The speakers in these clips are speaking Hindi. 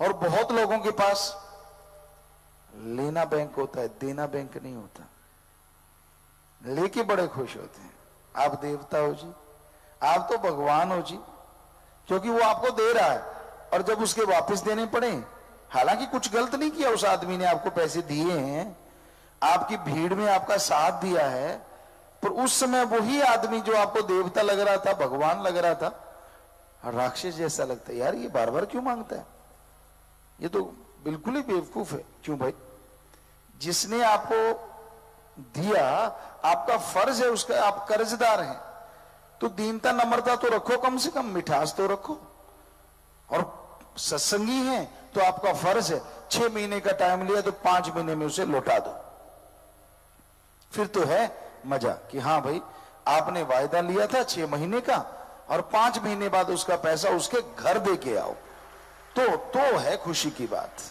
और बहुत लोगों के पास लेना बैंक होता है, देना बैंक नहीं होता। लेके बड़े खुश होते हैं, आप देवता हो जी, आप तो भगवान हो जी, क्योंकि वो आपको दे रहा है। और जब उसके वापस देने पड़े, हालांकि कुछ गलत नहीं किया उस आदमी ने, आपको पैसे दिए हैं, आपकी भीड़ में आपका साथ दिया है, पर उस समय वही आदमी जो आपको देवता लग रहा था, भगवान लग रहा था, राक्षस जैसा लगता है। यार ये बार बार क्यों मांगता है, ये तो बिल्कुल ही बेवकूफ है। क्यों भाई, जिसने आपको दिया, आपका फर्ज है उसका, आप कर्जदार हैं, तो दीनता नम्रता तो रखो, कम से कम मिठास तो रखो। और सत्संगी हैं तो आपका फर्ज है, 6 महीने का टाइम लिया तो 5 महीने में उसे लौटा दो। फिर तो है मजा कि हाँ भाई आपने वायदा लिया था 6 महीने का, और 5 महीने बाद उसका पैसा उसके घर दे के आओ, तो है खुशी की बात।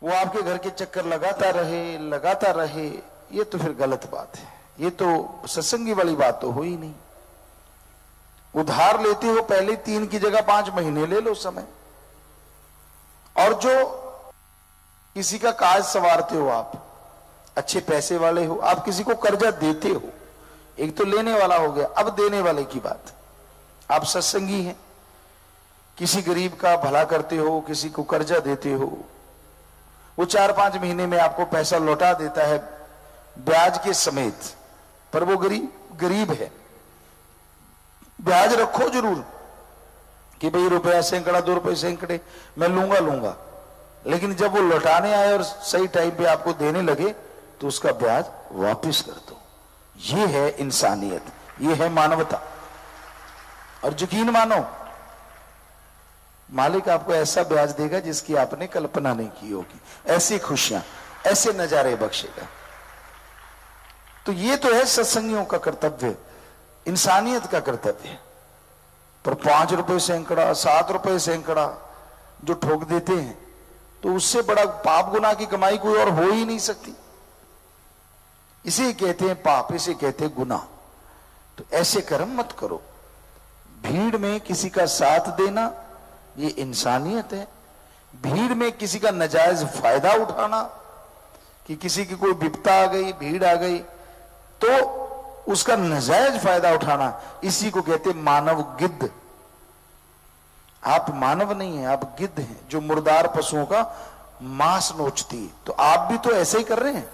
वो आपके घर के चक्कर लगाता रहे, ये तो फिर गलत बात है। ये तो सत्संगी वाली बात तो हो ही नहीं। उधार लेते हो, पहले 3 की जगह 5 महीने ले लो समय। और जो किसी का काज संवारते हो, आप अच्छे पैसे वाले हो, आप किसी को कर्जा देते हो, एक तो लेने वाला हो गया, अब देने वाले की बात। आप सत्संगी हैं, किसी गरीब का भला करते हो, किसी को कर्जा देते हो, वो 4-5 महीने में आपको पैसा लौटा देता है ब्याज के समेत, पर वो गरीब है। ब्याज रखो जरूर कि भाई रुपया सैकड़ा, 2 रुपए सैकड़े मैं लूंगा, लेकिन जब वो लौटाने आए और सही टाइम पे आपको देने लगे तो उसका ब्याज वापस कर दो। ये है इंसानियत, ये है मानवता। और यकीन मानो, मालिक आपको ऐसा ब्याज देगा जिसकी आपने कल्पना नहीं की होगी, ऐसी खुशियां, ऐसे नजारे बख्शेगा। तो ये तो है सत्संगियों का कर्तव्य, इंसानियत का कर्तव्य। पर 5 रुपए सैकड़ा, 7 रुपए सैकड़ा जो ठोक देते हैं, तो उससे बड़ा पाप गुनाह की कमाई कोई और हो ही नहीं सकती। इसे कहते हैं पाप, इसे कहते हैं गुनाह। तो ऐसे कर्म मत करो। भीड़ में किसी का साथ देना ये इंसानियत है। भीड़ में किसी का नाजायज फायदा उठाना, कि किसी की कोई विपदा आ गई, भीड़ आ गई, तो उसका नाजायज फायदा उठाना, इसी को कहते मानव गिद्ध। आप मानव नहीं है, आप गिद्ध हैं जो मुर्दार पशुओं का मांस नोचती है। तो आप भी तो ऐसे ही कर रहे हैं,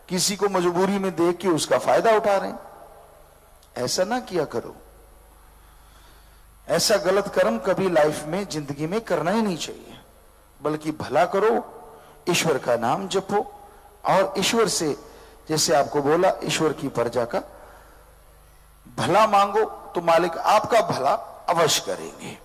किसी को मजबूरी में देख के उसका फायदा उठा रहे हैं। ऐसा ना किया करो। ऐसा गलत कर्म कभी लाइफ में, जिंदगी में करना ही नहीं चाहिए। बल्कि भला करो, ईश्वर का नाम जपो, और ईश्वर से, जैसे आपको बोला, ईश्वर की प्रजा का भला मांगो तो मालिक आपका भला अवश्य करेंगे।